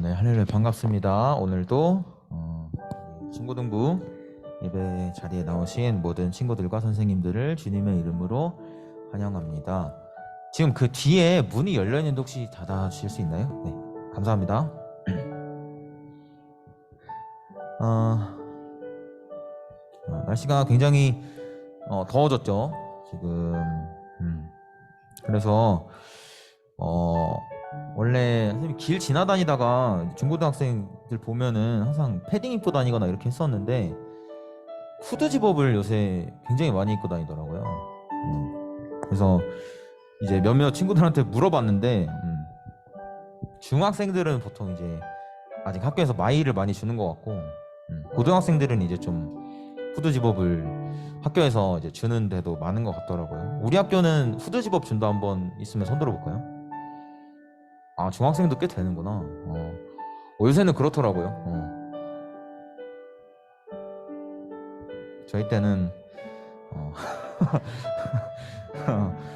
네, 할렐루야 반갑습니다. 오늘도 중고등부 예배 자리에 나오신 모든 친구들과 선생님들을 주님의 이름으로 환영합니다. 지금 그 뒤에 문이 열려 있는데 혹시 닫아주실 수 있나요? 네, 감사합니다. 날씨가 굉장히 더워졌죠. 지금 그래서 원래 선생님이 길 지나다니다가 중고등학생들 보면은 항상 패딩 입고 다니거나 이렇게 했었는데 후드 집업을 요새 굉장히 많이 입고 다니더라고요. 그래서 이제 몇몇 친구들한테 물어봤는데 중학생들은 보통 이제 아직 학교에서 마이를 많이 주는 것 같고 고등학생들은 이제 좀 후드 집업을 학교에서 이제 주는 데도 많은 것 같더라고요. 우리 학교는 후드 집업 준다 한번 있으면 손 들어볼까요? 아, 중학생도 꽤 되는구나. 요새는 그렇더라고요. 저희 때는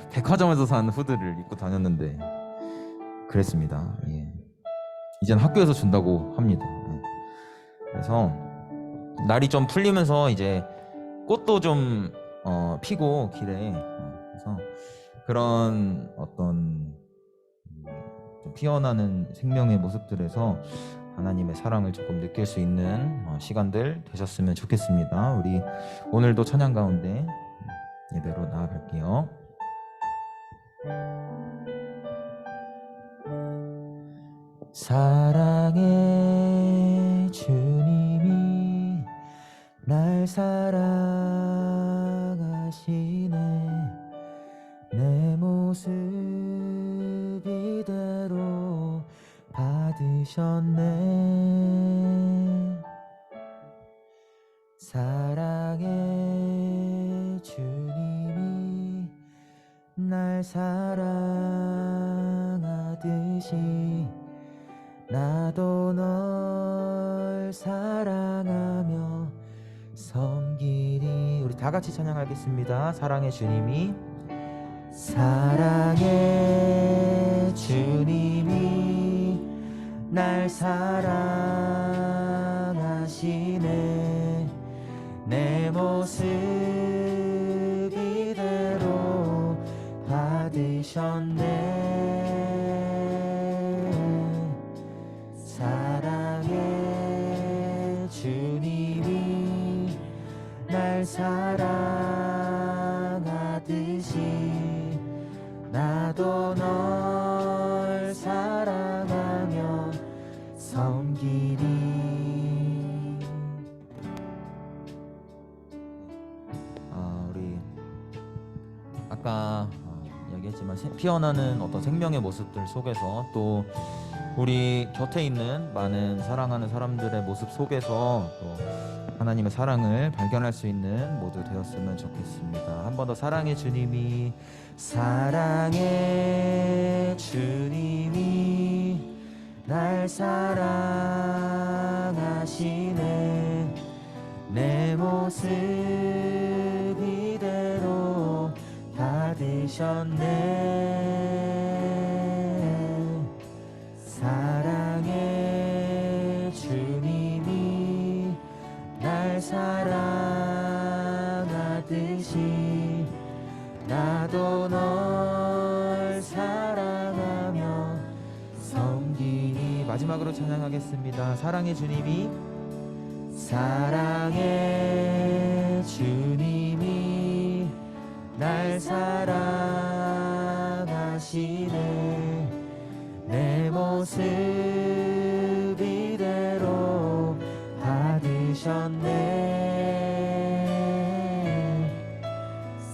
백화점에서 산 후드를 입고 다녔는데 그랬습니다. 예. 이제는 학교에서 준다고 합니다. 예. 그래서 날이 좀 풀리면서 이제 꽃도 좀 피고 길에 그래서 그런 어떤 좀 피어나는 생명의 모습들에서 하나님의 사랑을 조금 느낄 수 있는 시간들 되셨으면 좋겠습니다. 우리 오늘도 찬양 가운데 예배로 나아갈게요. 사랑의 주님이 날 사랑하시네. 내 모습 이대로 받으셨네. 사랑의 주님이 날 사랑하듯이 나도 널 사랑하며 섬기리. 우리 다 같이 찬양하겠습니다. 사랑의 주님이 사랑의 주님이 날 사랑하시네. 내 모습 이대로 받으셨네. 사랑의 주님이 날 사랑하듯이 나도 널 사랑하며 섬기리. 우리 아까 이야기했지만 피어나는 어떤 생명의 모습들 속에서 또 우리 곁에 있는 많은 사랑하는 사람들의 모습 속에서 또 하나님의 사랑을 발견할 수 있는 모두 되었으면 좋겠습니다. 한 번 더 사랑의 주님이 사랑의 주님이 날 사랑하시네. 내 모습 이대로 받으셨네. 사랑의 주님이 날 사랑하듯이 나도 널 사랑하며 섬기니. 마지막으로 찬양하겠습니다. 사랑의 주님이 사랑의 주님이 날 사랑하시네. 내 모습 이대로 받으셨네.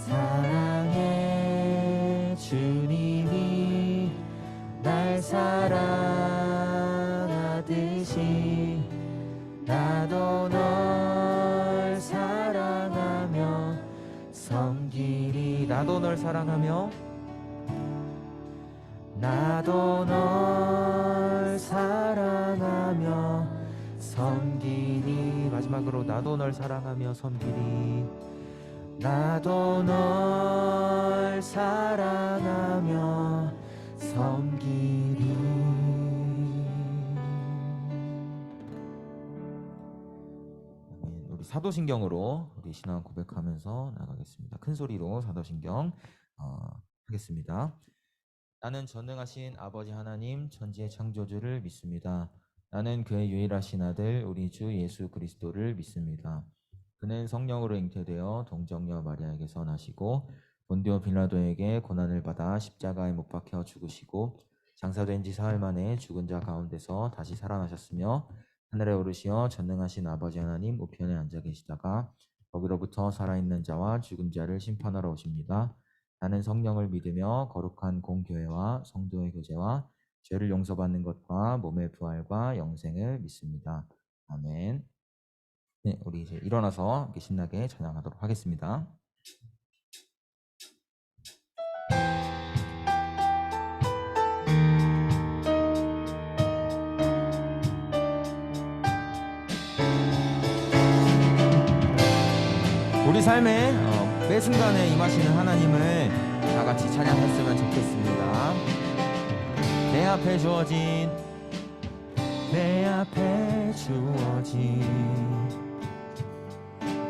사랑의 주님이 날 사랑하듯이 나도 널 사랑하며 섬기리. 나도 널 사랑하며 나도 널 사랑하며 섬기리. 마지막으로 나도 널 사랑하며 섬기리. 나도 널 사랑하며 섬기리. 사도신경으로 우리 신앙 고백하면서 나가겠습니다. 큰 소리로 사도신경 하겠습니다. 나는 전능하신 아버지 하나님 천지의 창조주를 믿습니다. 나는 그의 유일하신 아들 우리 주 예수 그리스도를 믿습니다. 그는 성령으로 잉태되어 동정녀 마리아에게서 나시고 본디오 빌라도에게 고난을 받아 십자가에 못 박혀 죽으시고 장사된 지 사흘 만에 죽은 자 가운데서 다시 살아나셨으며 하늘에 오르시어 전능하신 아버지 하나님 우편에 앉아 계시다가 거기로부터 살아있는 자와 죽은 자를 심판하러 오십니다. 나는 성령을 믿으며 거룩한 공교회와 성도의 교제와 죄를 용서받는 것과 몸의 부활과 영생을 믿습니다. 아멘. 네, 우리 이제 일어나서 신나게 찬양하도록 하겠습니다. 우리 삶의 매 순간에 임하시는 하나님을 다 같이 찬양했으면 좋겠습니다. 내 앞에 주어진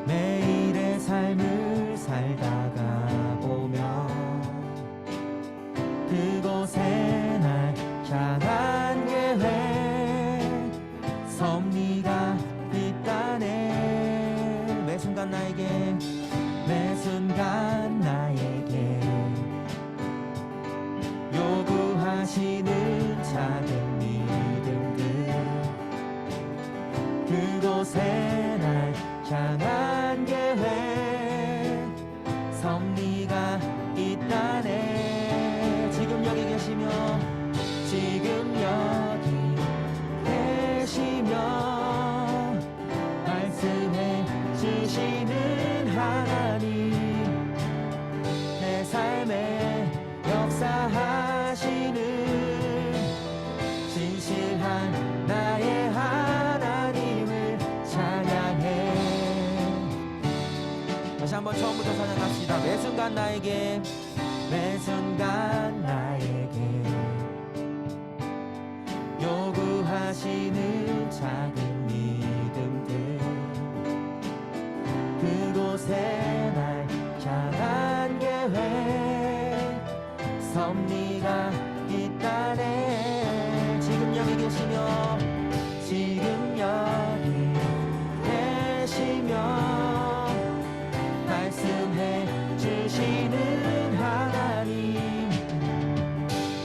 매일의 삶을 살다가 보면 그곳에 날 향한 계획 섭리가 있다네. 매 순간 나에게 요구하시는 작은 믿음들 그곳에 날 향한 계획 섭리가 있다네. 지금 여기 계시며 말씀해 주시는 하나님 내 삶에 역사하시는 진실한 나의 하나님을 찬양해. 다시 한번 처음부터 찬양합시다. 매 순간 나에게 요구하시는 작은 믿음들 그곳에 날 향한 계획 섭리가 있다네. 지금 여기 계시며 말씀해 주시는 하나님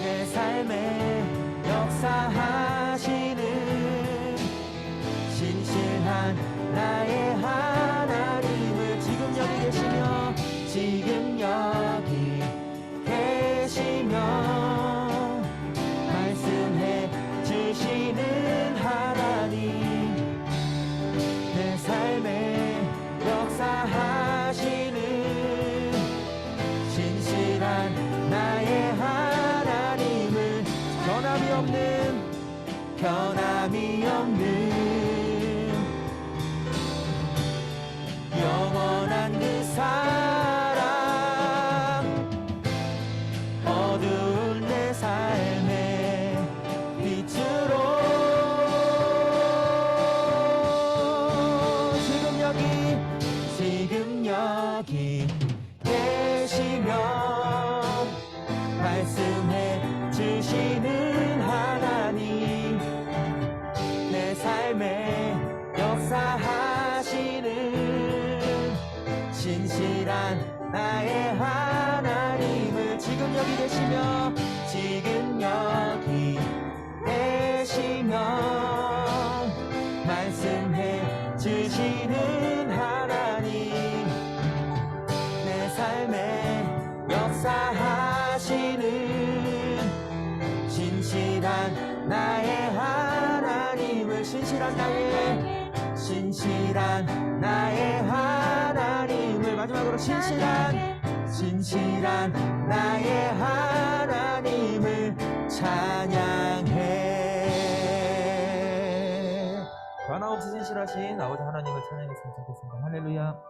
내 삶에 역사하시는 진실한 나의 하나님을 지금 여기 계시며 말씀해 주시는 하나님 내 삶에 역사하시는 진실한 나의 하나님을 변함이 없는 영원한 그 사랑 어두운 내 삶의 빛으로 지금 여기 계시며 말씀해 주시는 하나님 내 삶에 역사하시는 진실한 나의 하나님을 지금 여기 계시며 말씀해 주시는 하나님 내 삶에 역사하시는 진실한 나의 하나님을 진실한 나의 하나님을 마지막으로 진실한 나의 하나님을 찬양해. 변함없이 진실하신 아버지 하나님을 찬양했으면 좋겠습니다. 할렐루야.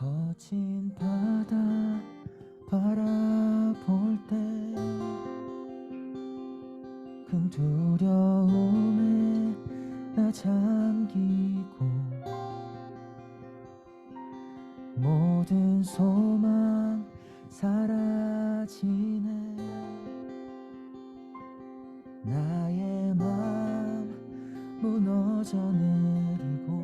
거친 바다 바라볼 때 큰 두려움에 나 잠기고 모든 소망 사라지네. 나의 맘 무너져 내리고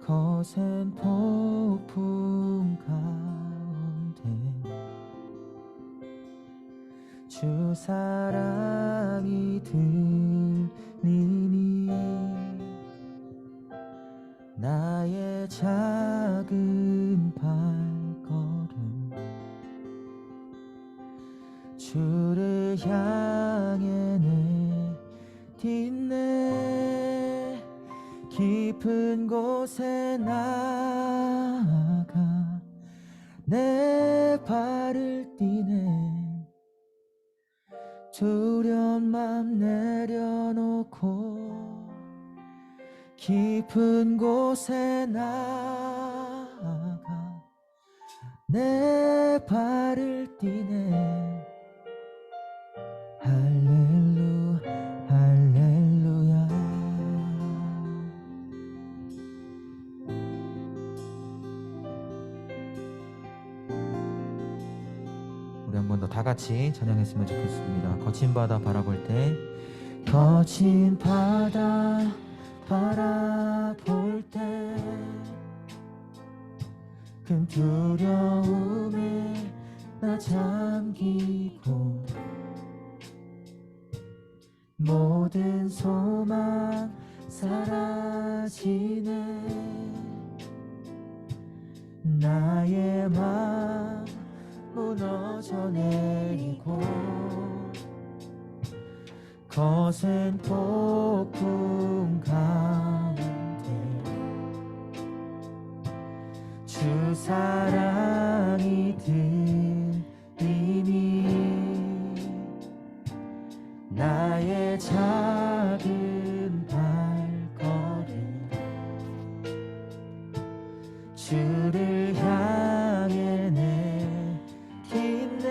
거센 폭풍 가운데 주 사랑이 들리니 나의 작은 발걸음 주를 향해 내딛네. 깊은 곳에 나아가 내 발을 띠네. 두려운 맘 내려놓고 깊은 곳에 나아가 내 발을 띠네. 할렐루야. 우리 한 번 더 다 같이 찬양했으면 좋겠습니다. 거친 바다 바라볼 때, 거친 바다 바라볼 때 큰 두려움에 나 잠기고 모든 소망 사라지네. 나의 맘 무너져 내리고 거센 폭풍 가운데 주 사랑이 들리니 나의 작은 발걸음 주를 향해 내딛네.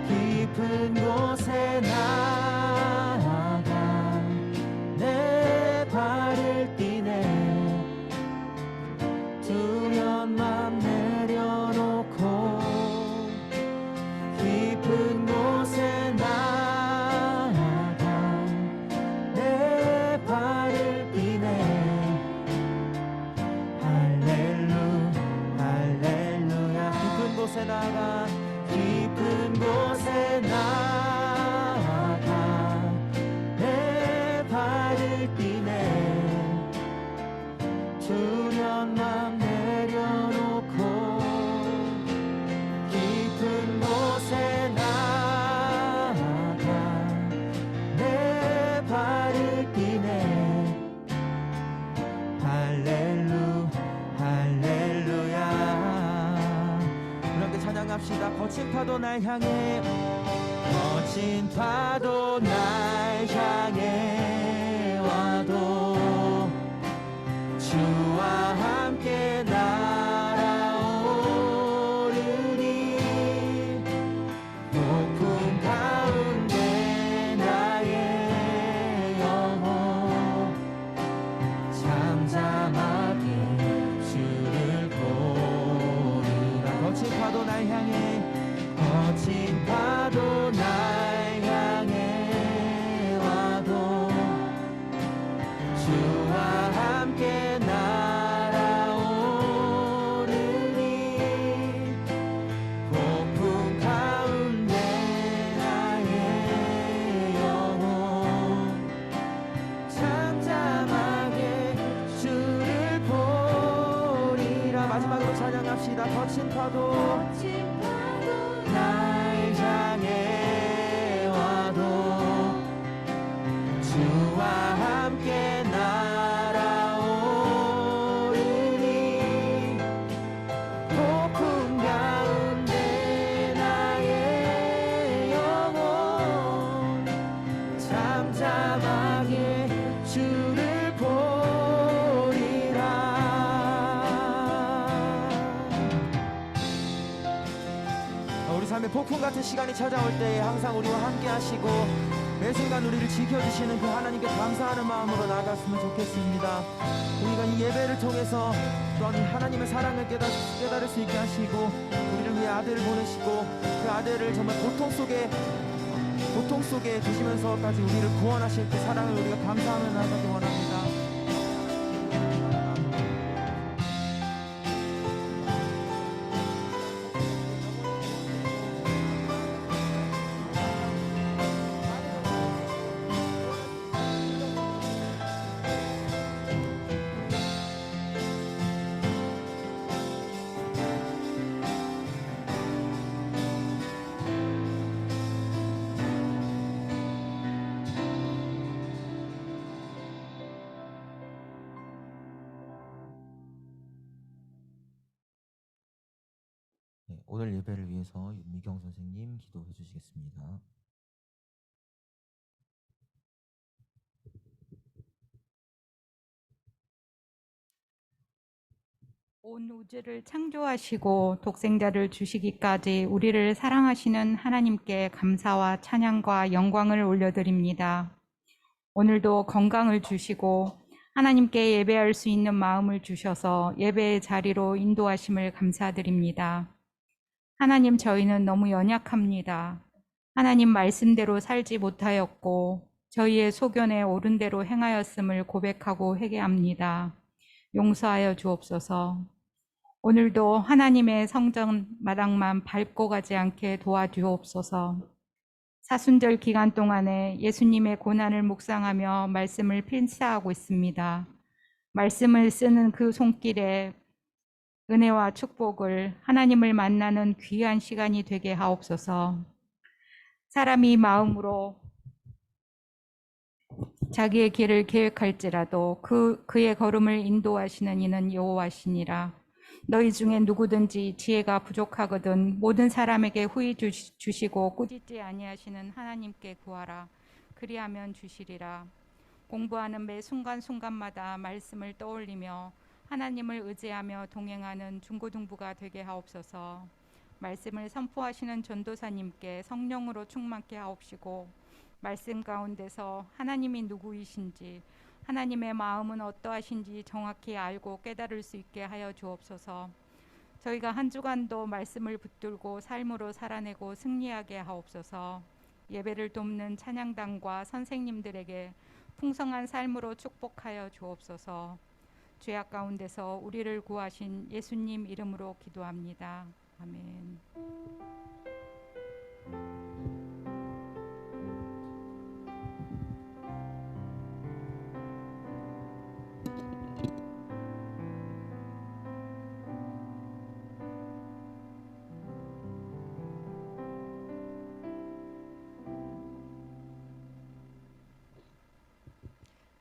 깊은 곳에 나아가 내 발을 띠네. 두려운 맘 내려놓고 깊은 곳에 나아가 내 발을 띠네. 할렐루야. 깊은 곳에 나아가 깊은 곳에 나아가 내 발을 띠네. 두려운 맘 내려놓고 깊은 곳에 나아가 내 발을 띠네. 할렐루야. 우리 함께 찬양합시다. 거친 파도 날 향해, 거친 파도 날 향해 와도 주와 함께 날아오르니 폭풍 가운데 나의 영혼 잠잠하게 주를 보리라. 거친 파도 날 향해, 거친 파도 날 향해 와도 주와 함께 날아오르니 폭풍 가운데 나의 영혼 잠잠하게 주를 보리라. 마지막으로 찬양합시다. 거친 파도 날 향해 와도 주와 함께 날아오르니 폭풍 가운데 나의 영혼 잠잠하게 주를 보리라. 폭풍 같은 시간이 찾아올 때에 항상 우리와 함께 하시고 매 순간 우리를 지켜주시는 그 하나님께 감사하는 마음으로 나아갔으면 좋겠습니다. 우리가 이 예배를 통해서 또한 이 하나님의 사랑을 깨달을 수 있게 하시고 우리를 위해 아들을 보내시고 그 아들을 정말 고통 속에 두시면서까지 우리를 구원하실 그 사랑을 우리가 감사하며 나아가기 원합니다. 네, 오늘 예배를 위해서 윤미경 선생님 기도해 주시겠습니다. 온 우주를 창조하시고 독생자를 주시기까지 우리를 사랑하시는 하나님께 감사와 찬양과 영광을 올려드립니다. 오늘도 건강을 주시고 하나님께 예배할 수 있는 마음을 주셔서 예배의 자리로 인도하심을 감사드립니다. 하나님, 저희는 너무 연약합니다. 하나님 말씀대로 살지 못하였고 저희의 소견에 옳은 대로 행하였음을 고백하고 회개합니다. 용서하여 주옵소서. 오늘도 하나님의 성전 마당만 밟고 가지 않게 도와주옵소서. 사순절 기간 동안에 예수님의 고난을 묵상하며 말씀을 필사하고 있습니다. 말씀을 쓰는 그 손길에 은혜와 축복을 하나님을 만나는 귀한 시간이 되게 하옵소서. 사람이 마음으로 자기의 길을 계획할지라도 그의 걸음을 인도하시는 이는 여호와시니라. 너희 중에 누구든지 지혜가 부족하거든 모든 사람에게 후히 주시고 꾸짖지 아니하시는 하나님께 구하라. 그리하면 주시리라. 공부하는 매 순간순간마다 말씀을 떠올리며 하나님을 의지하며 동행하는 중고등부가 되게 하옵소서. 말씀을 선포하시는 전도사님께 성령으로 충만케 하옵시고 말씀 가운데서 하나님이 누구이신지 하나님의 마음은 어떠하신지 정확히 알고 깨달을 수 있게 하여 주옵소서. 저희가 한 주간도 말씀을 붙들고 삶으로 살아내고 승리하게 하옵소서. 예배를 돕는 찬양단과 선생님들에게 풍성한 삶으로 축복하여 주옵소서. 죄악 가운데서 우리를 구하신 예수님 이름으로 기도합니다. 아멘.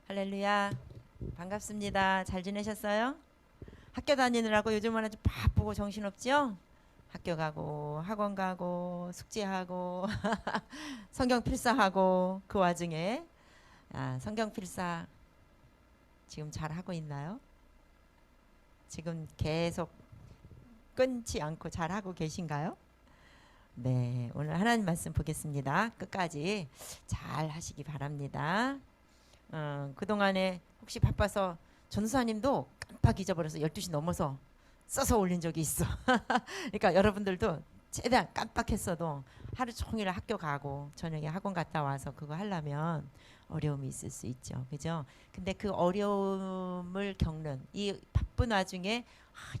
할렐루야. 반갑습니다. 잘 지내셨어요? 학교 다니느라고 요즘은 아주 바쁘고 정신없죠? 학교 가고 학원 가고 숙제하고 성경 필사하고 그 와중에 성경 필사 지금 잘 하고 있나요? 지금 계속 끊지 않고 잘 하고 계신가요? 네, 오늘 하나님 말씀 보겠습니다. 끝까지 잘 하시기 바랍니다. 그동안에 혹시 바빠서 전도사님도 깜빡 잊어버려서 12시 넘어서 써서 올린 적이 있어. 그러니까 여러분들도 최대한 깜빡했어도 하루 종일 학교 가고 저녁에 학원 갔다 와서 그거 하려면 어려움이 있을 수 있죠. 그죠? 근데 그 어려움을 겪는 이 바쁜 와중에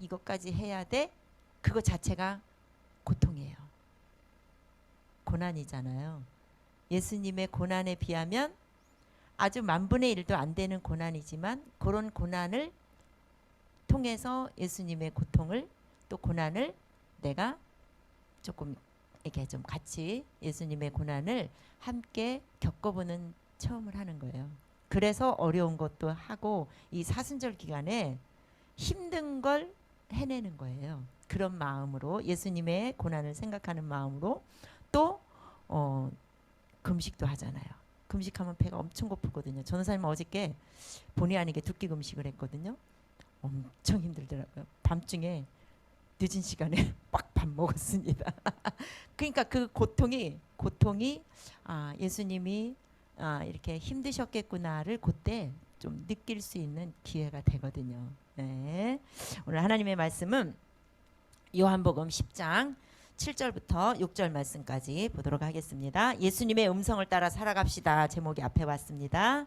이것까지 해야 돼? 그거 자체가 고통이에요. 고난이잖아요. 예수님의 고난에 비하면 아주 만분의 1도 안 되는 고난이지만 그런 고난을 통해서 예수님의 고통을 또 고난을 내가 조금 이렇게 좀 같이 예수님의 고난을 함께 겪어보는 체험을 하는 거예요. 그래서 어려운 것도 하고 이 사순절 기간에 힘든 걸 해내는 거예요. 그런 마음으로 예수님의 고난을 생각하는 마음으로 또 금식도 하잖아요. 금식하면 배가 엄청 고프거든요. 전도사님은 어저께 본의 아니게 2끼 금식을 했거든요. 엄청 힘들더라고요. 밤중에 늦은 시간에 빡빡 밥 먹었습니다. 그러니까 그 고통이 예수님이 이렇게 힘드셨겠구나를 그때 좀 느낄 수 있는 기회가 되거든요. 네. 오늘 하나님의 말씀은 요한복음 10장 7절부터 6절 말씀까지 보도록 하겠습니다. 예수님의 음성을 따라 살아갑시다. 제목이 앞에 왔습니다.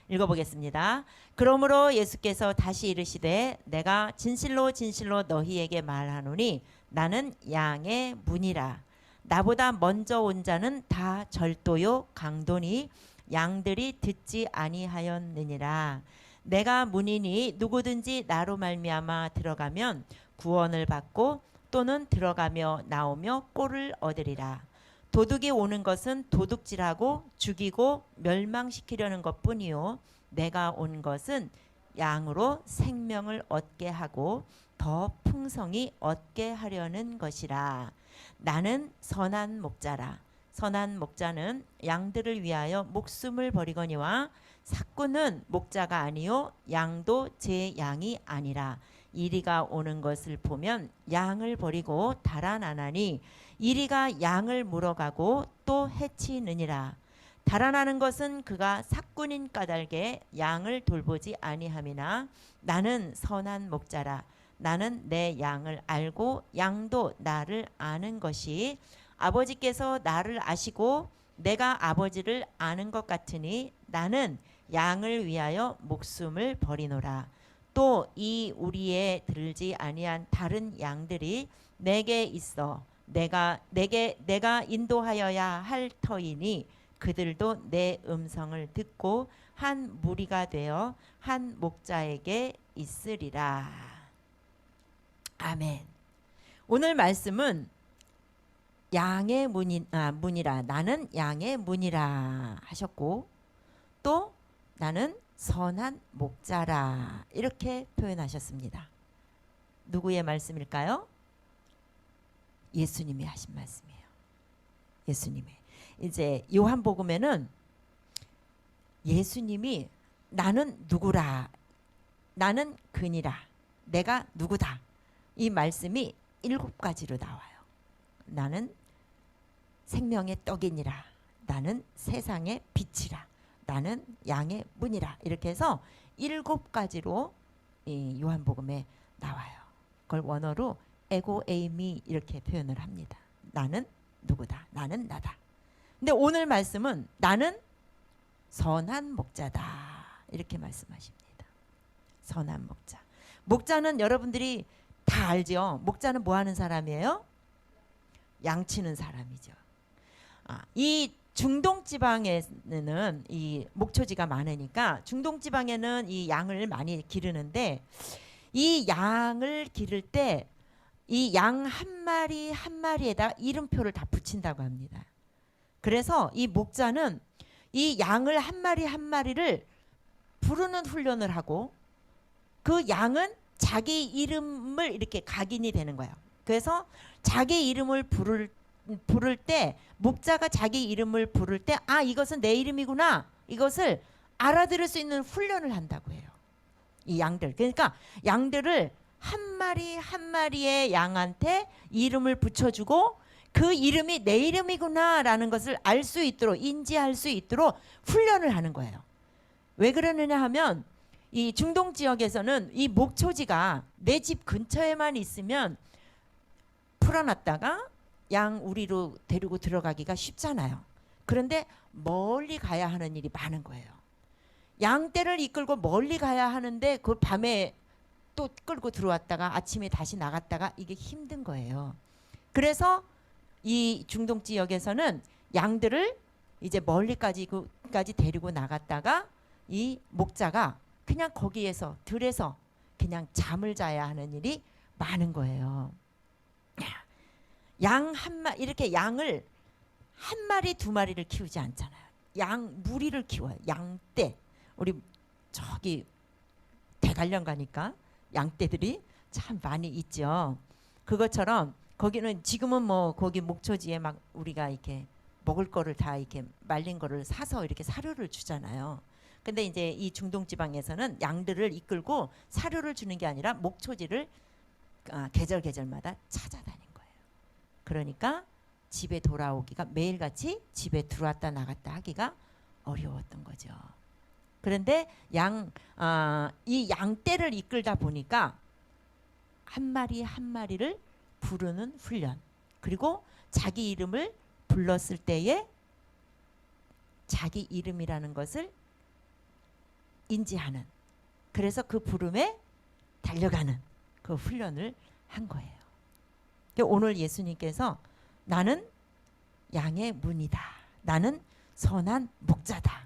읽어보겠습니다. 그러므로 예수께서 다시 이르시되 내가 진실로 진실로 너희에게 말하노니 나는 양의 문이라. 나보다 먼저 온 자는 다 절도요 강도니 양들이 듣지 아니하였느니라. 내가 문이니 누구든지 나로 말미암아 들어가면 구원을 받고 또는 들어가며 나오며 꼴을 얻으리라. 도둑이 오는 것은 도둑질하고 죽이고 멸망시키려는 것뿐이요 내가 온 것은 양으로 생명을 얻게 하고 더 풍성히 얻게 하려는 것이라. 나는 선한 목자라. 선한 목자는 양들을 위하여 목숨을 버리거니와 삭구는 목자가 아니요 양도 제 양이 아니라. 이리가 오는 것을 보면 양을 버리고 달아나나니 이리가 양을 물어가고 또 해치느니라. 달아나는 것은 그가 삭군인 까닭에 양을 돌보지 아니함이나 나는 선한 목자라. 나는 내 양을 알고 양도 나를 아는 것이 아버지께서 나를 아시고 내가 아버지를 아는 것 같으니 나는 양을 위하여 목숨을 버리노라. 또 이 우리에 들지 아니한 다른 양들이 내게 있어 내가 인도하여야 할 터이니 그들도 내 음성을 듣고 한 무리가 되어 한 목자에게 있으리라. 아멘. 오늘 말씀은 양의 문이라. 나는 양의 문이라 하셨고 또 나는 선한 목자라 이렇게 표현하셨습니다. 누구의 말씀일까요? 예수님이 하신 말씀이에요. 예수님의. 이제 요한복음에는 예수님이 나는 누구라, 나는 그니라, 내가 누구다 이 말씀이 7가지로 나와요. 나는 생명의 떡이니라, 나는 세상의 빛이라, 나는 양의 문이라 이렇게 해서 7가지로 이 요한복음에 나와요. 그걸 원어로 에고 에이미 이렇게 표현을 합니다. 나는 누구다, 나는 나다. 근데 오늘 말씀은 나는 선한 목자다 이렇게 말씀하십니다. 선한 목자. 목자는 여러분들이 다 알죠. 목자는 뭐 하는 사람이에요? 양치는 사람이죠. 이 중동 지방에는 이 목초지가 많으니까 중동 지방에는 이 양을 많이 기르는데 이 양을 기를 때 이 양 한 마리 한 마리에다 이름표를 다 붙인다고 합니다. 그래서 이 목자는 이 양을 한 마리 한 마리를 부르는 훈련을 하고 그 양은 자기 이름을 이렇게 각인이 되는 거예요. 그래서 자기 이름을 부를 때 목자가 자기 이름을 부를 때 이것은 내 이름이구나 이것을 알아들을 수 있는 훈련을 한다고 해요. 이 양들. 그러니까 양들을 한 마리 한 마리의 양한테 이름을 붙여주고 그 이름이 내 이름이구나라는 것을 알 수 있도록 인지할 수 있도록 훈련을 하는 거예요. 왜 그러느냐 하면 이 중동 지역에서는 이 목초지가 내 집 근처에만 있으면 풀어놨다가 양 우리로 데리고 들어가기가 쉽잖아요. 그런데 멀리 가야 하는 일이 많은 거예요. 양떼를 이끌고 멀리 가야 하는데 그 밤에 또 끌고 들어왔다가 아침에 다시 나갔다가 이게 힘든 거예요. 그래서 이 중동 지역에서는 양들을 이제 멀리까지 데리고 나갔다가 이 목자가 그냥 거기에서 들에서 그냥 잠을 자야 하는 일이 많은 거예요. 양 한 마리 이렇게 양을 한 마리 두 마리를 키우지 않잖아요. 양 무리를 키워요. 양떼. 우리 저기 대관령 가니까 양떼들이 참 많이 있죠. 그것처럼 거기는 지금은 뭐 거기 목초지에 막 우리가 이렇게 먹을 거를 다 이렇게 말린 거를 사서 이렇게 사료를 주잖아요. 근데 이제 이 중동 지방에서는 양들을 이끌고 사료를 주는 게 아니라 목초지를 계절마다 찾아다닌 거예요. 그러니까 집에 돌아오기가 매일같이 집에 들어왔다 나갔다 하기가 어려웠던 거죠. 그런데 이 양떼를 이끌다 보니까 한 마리 한 마리를 부르는 훈련, 그리고 자기 이름을 불렀을 때에 자기 이름이라는 것을 인지하는, 그래서 그 부름에 달려가는 그 훈련을 한 거예요. 오늘 예수님께서 나는 양의 문이다, 나는 선한 목자다.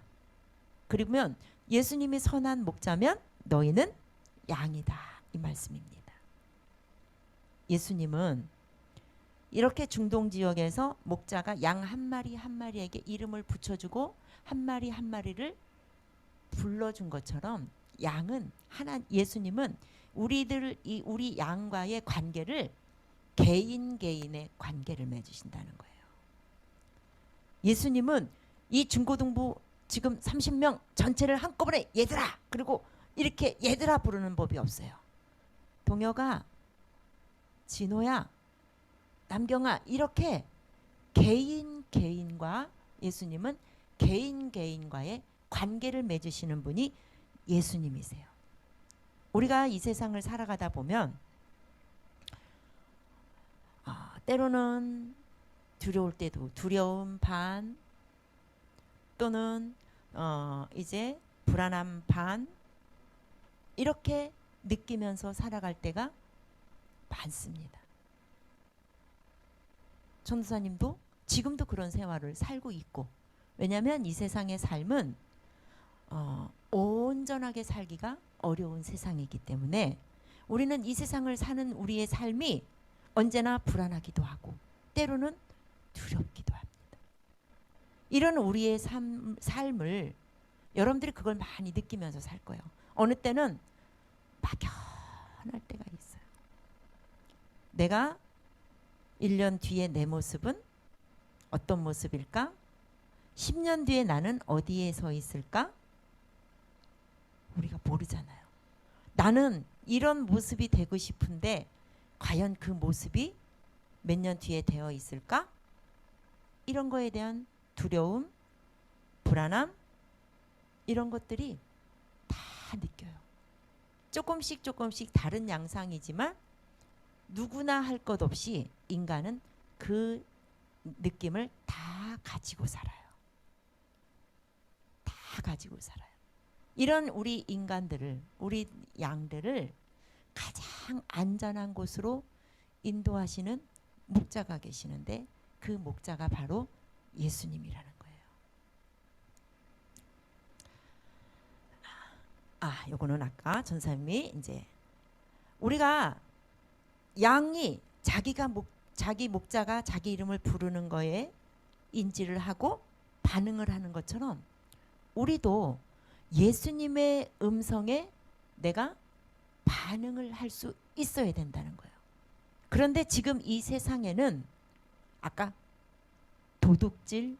그러면 예수님이 선한 목자면 너희는 양이다, 이 말씀입니다. 예수님은 이렇게 중동 지역에서 목자가 양 한 마리 한 마리에게 이름을 붙여주고 한 마리 한 마리를 불러준 것처럼 예수님은 우리 양과의 관계를 개인의 관계를 맺으신다는 거예요. 예수님은 이 중고등부 지금 30명 전체를 한꺼번에 얘들아, 그리고 이렇게 얘들아 부르는 법이 없어요. 동혁아, 진호야, 남경아, 이렇게 개인과 예수님은 개인과의 관계를 맺으시는 분이 예수님이세요. 우리가 이 세상을 살아가다 보면 때로는 두려울 때도 두려움 반, 또는 이제 불안함 반, 이렇게 느끼면서 살아갈 때가 많습니다. 전도사님도 지금도 그런 생활을 살고 있고, 왜냐하면 이 세상의 삶은 온전하게 살기가 어려운 세상이기 때문에 우리는 이 세상을 사는 우리의 삶이 언제나 불안하기도 하고 때로는 두렵기도 합니다. 이런 우리의 삶을 여러분들이 그걸 많이 느끼면서 살 거예요. 어느 때는 막연할 때가 있어요. 내가 1년 뒤에 내 모습은 어떤 모습일까? 10년 뒤에 나는 어디에 서 있을까? 우리가 모르잖아요. 나는 이런 모습이 되고 싶은데 과연 그 모습이 몇 년 뒤에 되어 있을까? 이런 거에 대한 두려움, 불안함, 이런 것들이 다 느껴요. 조금씩 다른 양상이지만 누구나 할 것 없이 인간은 그 느낌을 다 가지고 살아요. 다 가지고 살아요. 이런 우리 인간들을, 우리 양들을 가장 안전한 곳으로 인도하시는 목자가 계시는데 그 목자가 바로 예수님이라는 거예요. 요거는 아까 전사님이 이제 우리가 양이 자기 목자가 자기 이름을 부르는 거에 인지를 하고 반응을 하는 것처럼 우리도 예수님의 음성에 내가 반응을 할 수 있어야 된다는 거예요. 그런데 지금 이 세상에는 아까 도둑질,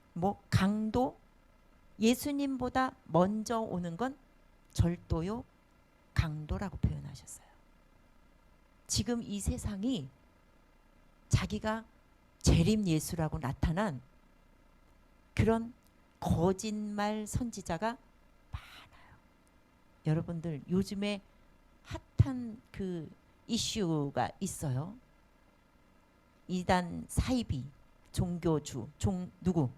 강도, 예수님보다 먼저 오는 건 절도요, 강도라고 표현하셨어요. 지금 이 세상이 자기가 재림 예수라고 나타난 그런 거짓말 선지자가 많아요. 여러분들 요즘에 핫한 그 이슈가 있어요. 이단 사이비 종교주 누구?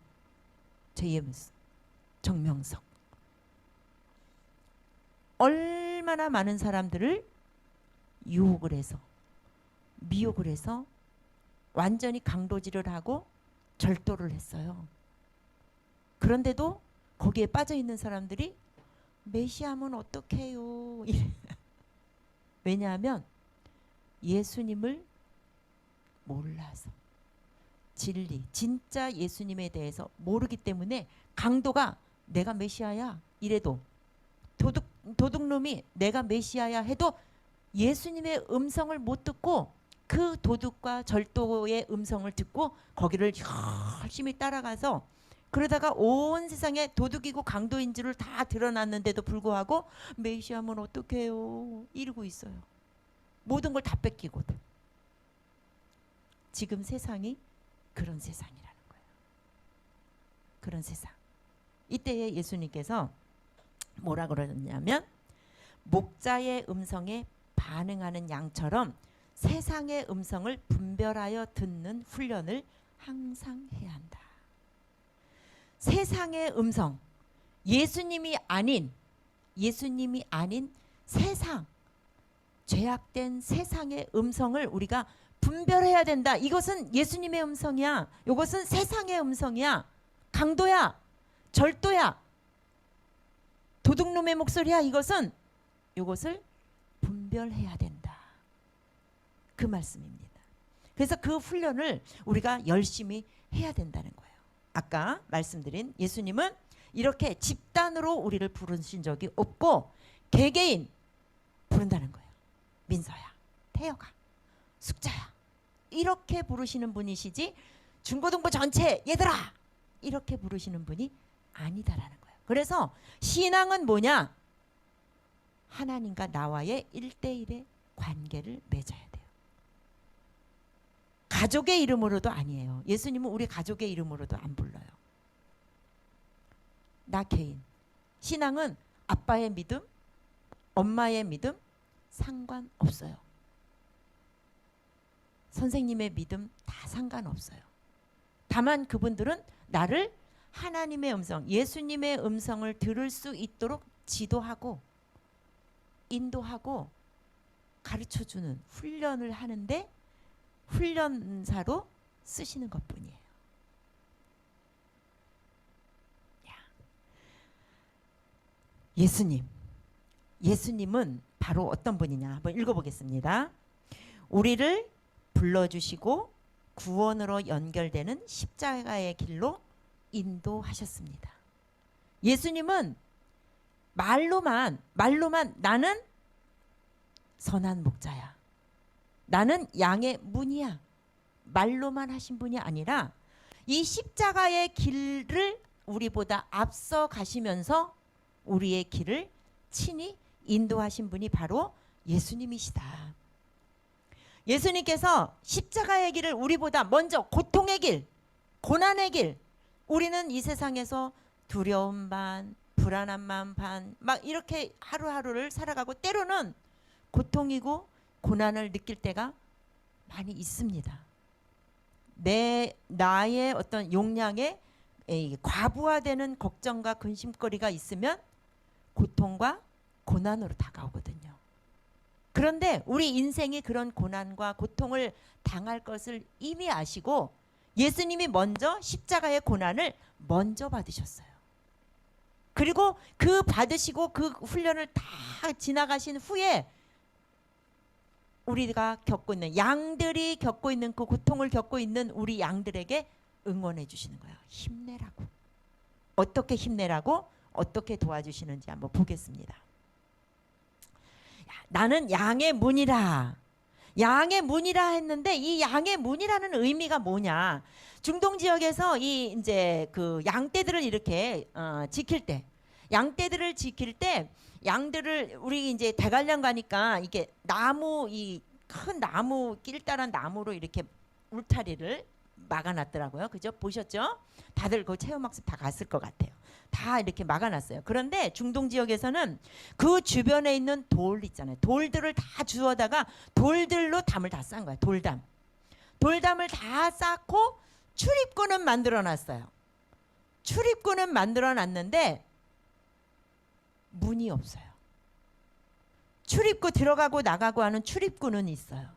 제이엠스 정명석. 얼마나 많은 사람들을 유혹을 해서 미혹을 해서 완전히 강도질을 하고 절도를 했어요. 그런데도 거기에 빠져 있는 사람들이 메시아면 어떡해요? 왜냐하면 예수님을 몰라서, 진리, 진짜 예수님에 대해서 모르기 때문에 강도가 내가 메시아야 이래도, 도둑놈이 내가 메시아야 해도 예수님의 음성을 못 듣고 그 도둑과 절도의 음성을 듣고 거기를 열심히 따라가서, 그러다가 온 세상에 도둑이고 강도인 줄을 다 드러났는데도 불구하고 메시아면 어떡해요 이러고 있어요. 모든 걸 다 뺏기거든. 지금 세상이 그런 세상이라는 거예요. 그런 세상. 이때에 예수님께서 뭐라 그러냐면 목자의 음성에 반응하는 양처럼 세상의 음성을 분별하여 듣는 훈련을 항상 해야 한다. 세상의 음성, 예수님이 아닌 세상, 죄악된 세상의 음성을 우리가 분별해야 된다. 이것은 예수님의 음성이야. 이것은 세상의 음성이야. 강도야. 절도야. 도둑놈의 목소리야. 이것을 분별해야 된다. 그 말씀입니다. 그래서 그 훈련을 우리가 열심히 해야 된다는 거예요. 아까 말씀드린 예수님은 이렇게 집단으로 우리를 부르신 적이 없고 개개인 부른다는 거예요. 민서야, 태여가, 숙자야 이렇게 부르시는 분이시지 중고등부 전체 얘들아 이렇게 부르시는 분이 아니다라는 거예요. 그래서 신앙은 뭐냐? 하나님과 나와의 1대1의 관계를 맺어야 돼요. 가족의 이름으로도 아니에요. 예수님은 우리 가족의 이름으로도 안 불러요. 나 개인. 신앙은 아빠의 믿음, 엄마의 믿음 상관없어요. 선생님의 믿음 다 상관없어요. 다만 그분들은 나를 하나님의 음성, 예수님의 음성을 들을 수 있도록 지도하고 인도하고 가르쳐주는 훈련을 하는데 훈련사로 쓰시는 것뿐이에요. 예수님은 바로 어떤 분이냐 한번 읽어보겠습니다. 우리를 불러주시고 구원으로 연결되는 십자가의 길로 인도하셨습니다. 예수님은 말로만 나는 선한 목자야. 나는 양의 문이야. 말로만 하신 분이 아니라 이 십자가의 길을 우리보다 앞서 가시면서 우리의 길을 친히 인도하신 분이 바로 예수님이시다. 예수님께서 십자가의 길을 우리보다 먼저 고통의 길, 고난의 길, 우리는 이 세상에서 두려움 반, 불안함만 반, 막 이렇게 하루하루를 살아가고 때로는 고통이고 고난을 느낄 때가 많이 있습니다. 나의 어떤 용량에 과부하되는 걱정과 근심거리가 있으면 고통과 고난으로 다가오거든요. 그런데 우리 인생이 그런 고난과 고통을 당할 것을 이미 아시고 예수님이 먼저 십자가의 고난을 먼저 받으셨어요. 그리고 그 받으시고 그 훈련을 다 지나가신 후에 우리가 겪고 있는 양들이 겪고 있는 그 고통을 겪고 있는 우리 양들에게 응원해 주시는 거예요. 힘내라고. 어떻게 힘내라고? 어떻게 도와주시는지 한번 보겠습니다. 나는 양의 문이라. 양의 문이라 했는데 이 양의 문이라는 의미가 뭐냐? 중동 지역에서 이 이제 그 양떼들을 이렇게 지킬 때, 양떼들을 지킬 때 양들을 우리 이제 대관령 가니까 이게 나무 이 큰 나무 길다란 나무로 이렇게 울타리를 막아놨더라고요. 그죠? 보셨죠? 다들 그 체험학습 다 갔을 것 같아요. 다 이렇게 막아놨어요. 그런데 중동 지역에서는 그 주변에 있는 돌 있잖아요. 돌들을 다 주워다가 돌들로 담을 다 싼 거야. 돌담을 다 쌓고 출입구는 만들어놨어요. 출입구는 만들어놨는데 문이 없어요. 출입구 들어가고 나가고 하는 출입구는 있어요.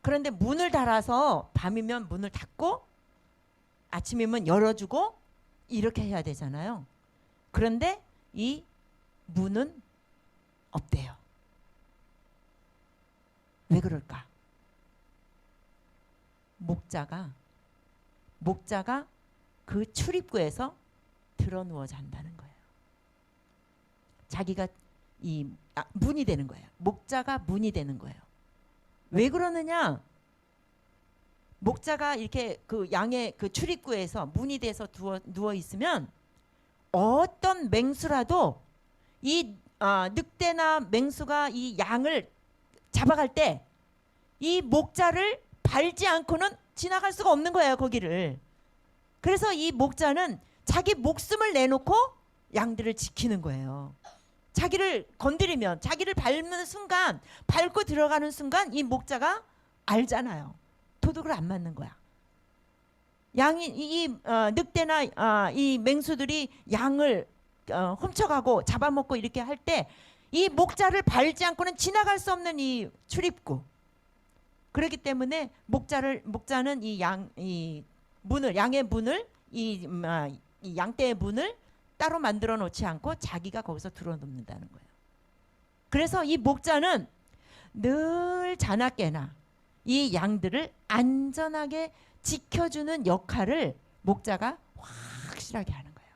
그런데 문을 달아서 밤이면 문을 닫고 아침이면 열어주고 이렇게 해야 되잖아요. 그런데 이 문은 없대요. 왜 그럴까? 목자가 그 출입구에서 드러누워 잔다는 거예요. 자기가 문이 되는 거예요. 목자가 문이 되는 거예요. 왜 그러느냐? 목자가 이렇게 그 양의 그 출입구에서 문이 돼서 누워 있으면 어떤 맹수라도 이 늑대나 맹수가 이 양을 잡아갈 때 이 목자를 밟지 않고는 지나갈 수가 없는 거예요, 거기를. 그래서 이 목자는 자기 목숨을 내놓고 양들을 지키는 거예요. 자기를 건드리면, 자기를 밟는 순간, 밟고 들어가는 순간 이 목자가 알잖아요. 도둑을 안 맞는 거야. 양이 늑대나 이 맹수들이 양을 훔쳐가고 잡아먹고 이렇게 할 때 이 목자를 밟지 않고는 지나갈 수 없는 이 출입구. 그렇기 때문에 목자는 이 문을, 양의 문을, 이 양떼의 문을 따로 만들어 놓지 않고 자기가 거기서 들어놓는다는 거예요. 그래서 이 목자는 늘 자나깨나 이 양들을 안전하게 지켜주는 역할을 목자가 확실하게 하는 거예요.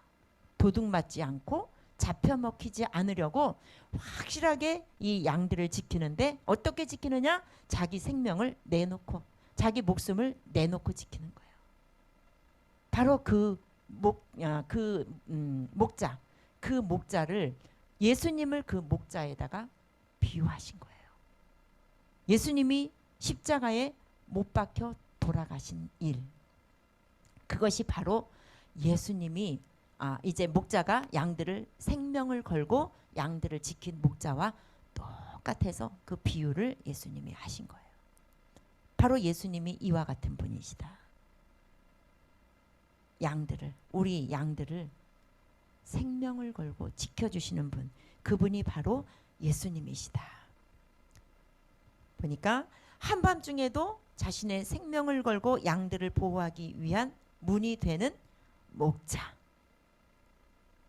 도둑 맞지 않고 잡혀 먹히지 않으려고 확실하게 이 양들을 지키는데, 어떻게 지키느냐? 자기 생명을 내놓고, 자기 목숨을 내놓고 지키는 거예요. 바로 그 목자를, 예수님을 그 목자에다가 비유하신 거예요. 예수님이 십자가에 못 박혀 돌아가신 일, 그것이 바로 예수님이 이제 목자가 양들을 생명을 걸고 양들을 지킨 목자와 똑같아서 그 비유를 예수님이 하신 거예요. 바로 예수님이 이와 같은 분이시다. 우리 양들을 생명을 걸고 지켜주시는 분, 그분이 바로 예수님이시다. 보니까 한밤중에도 자신의 생명을 걸고 양들을 보호하기 위한 문이 되는 목자,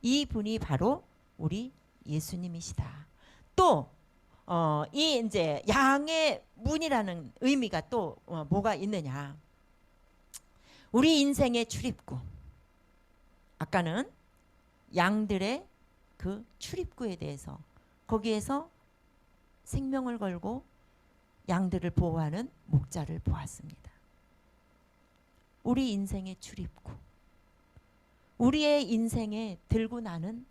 이 분이 바로 우리 예수님이시다. 또 이 이제 양의 문이라는 의미가 또 뭐가 있느냐? 우리 인생의 출입구. 아까는 양들의 그 출입구에 대해서, 거기에서 생명을 걸고 양들을 보호하는 목자를 보았습니다. 우리 인생의 출입구, 우리의 인생에 들고 나는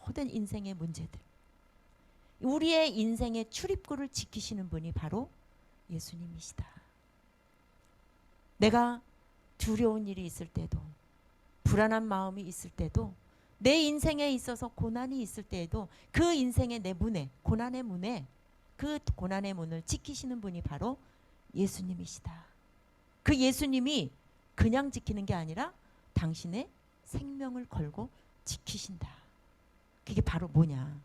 모든 인생의 문제들, 우리의 인생의 출입구를 지키시는 분이 바로 예수님이시다. 내가 두려운 일이 있을 때도, 불안한 마음이 있을 때도, 내 인생에 있어서 고난이 있을 때에도 그 인생의 내 문에, 고난의 문에, 그 고난의 문을 지키시는 분이 바로 예수님이시다. 그 예수님이 그냥 지키는 게 아니라 당신의 생명을 걸고 지키신다. 그게 바로 뭐냐?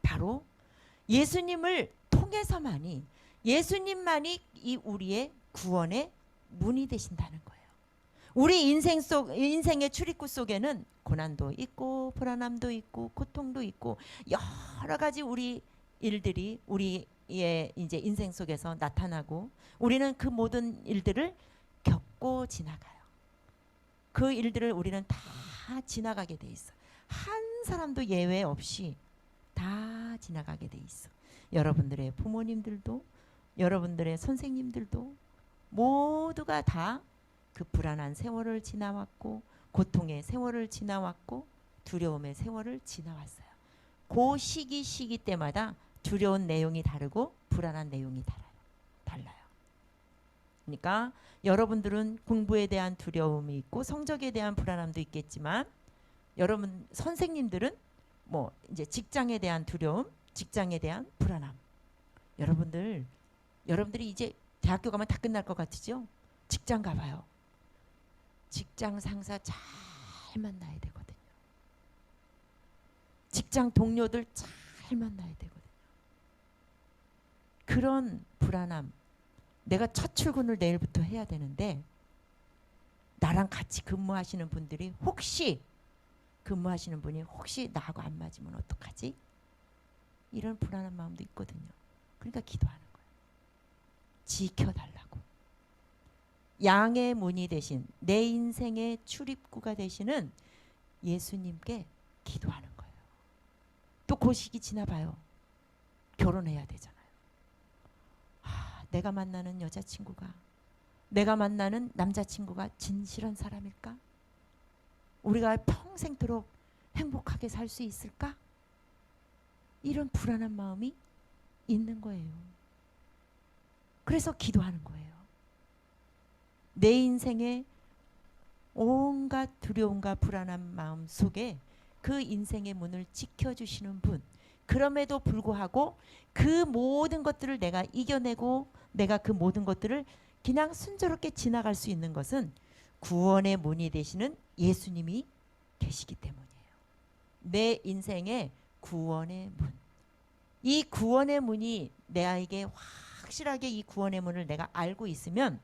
바로 예수님을 통해서만이, 예수님만이 이 우리의 구원의 문이 되신다는 거예요. 우리 인생의 출입구 속에는 고난도 있고 불안함도 있고 고통도 있고 여러 가지 우리 일들이 우리의 이제 인생 속에서 나타나고, 우리는 그 모든 일들을 겪고 지나가요. 그 일들을 우리는 다 지나가게 돼 있어. 한 사람도 예외 없이 다 지나가게 돼 있어. 여러분들의 부모님들도, 여러분들의 선생님들도 모두가 다 그 불안한 세월을 지나왔고, 고통의 세월을 지나왔고, 두려움의 세월을 지나왔어요. 그 시기 때마다 두려운 내용이 다르고 불안한 내용이 달라요. 그러니까 여러분들은 공부에 대한 두려움이 있고 성적에 대한 불안함도 있겠지만, 여러분 선생님들은 뭐 이제 직장에 대한 두려움, 직장에 대한 불안함. 여러분들이 이제 대학교 가면 다 끝날 것 같으죠? 직장 가봐요. 직장 상사 잘 만나야 되거든요. 직장 동료들 잘 만나야 되거든요. 그런 불안함, 내가 첫 출근을 내일부터 해야 되는데 나랑 같이 근무하시는 분이 혹시 나하고 안 맞으면 어떡하지? 이런 불안한 마음도 있거든요. 그러니까 기도하는 거예요. 지켜달라고. 양의 문이 되신, 내 인생의 출입구가 되시는 예수님께 기도하는 거예요. 또 그 시기 지나봐요. 결혼해야 되잖아요. 내가 만나는 여자친구가, 내가 만나는 남자친구가 진실한 사람일까? 우리가 평생토록 행복하게 살 수 있을까? 이런 불안한 마음이 있는 거예요. 그래서 기도하는 거예요. 내 인생에 온갖 두려움과 불안한 마음 속에 그 인생의 문을 지켜주시는 분, 그럼에도 불구하고 그 모든 것들을 내가 이겨내고 내가 그 모든 것들을 그냥 순조롭게 지나갈 수 있는 것은 구원의 문이 되시는 예수님이 계시기 때문이에요. 내 인생의 구원의 문, 이 구원의 문이 내에게 확실하게 이 구원의 문을 내가 알고 있으면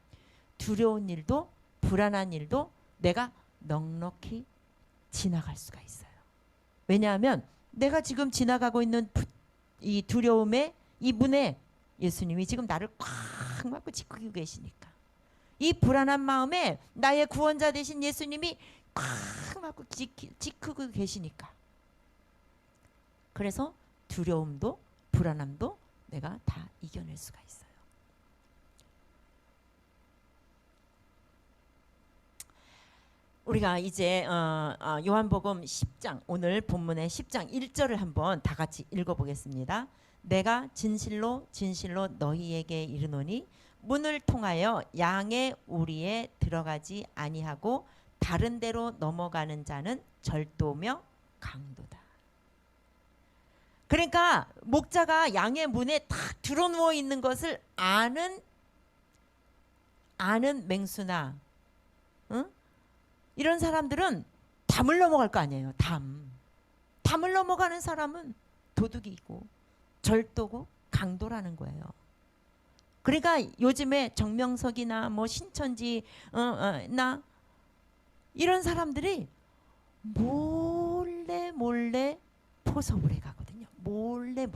두려운 일도 불안한 일도 내가 넉넉히 지나갈 수가 있어요. 왜냐하면 내가 지금 지나가고 있는 이 두려움의 이 문에 예수님이 지금 나를 꽉 막고 지키고 계시니까, 이 불안한 마음에 나의 구원자 되신 예수님이 꽉 막고 지키고 계시니까, 그래서 두려움도 불안함도 내가 다 이겨낼 수가 있어요. 우리가 이제 요한복음 10장, 오늘 본문의 10장 1절을 한번 다 같이 읽어보겠습니다. 내가 진실로 진실로 너희에게 이르노니 문을 통하여 양의 우리에 들어가지 아니하고 다른 데로 넘어가는 자는 절도며 강도다. 그러니까 목자가 양의 문에 딱 들어누워 있는 것을 아는 맹수나 응? 이런 사람들은 담을 넘어갈 거 아니에요. 담을 넘어가는 사람은 도둑이고 절도고 강도라는 거예요. 그러니까 요즘에 정명석이나 뭐 신천지 나 이런 사람들이 몰래 포섭을 해가거든요. 몰래.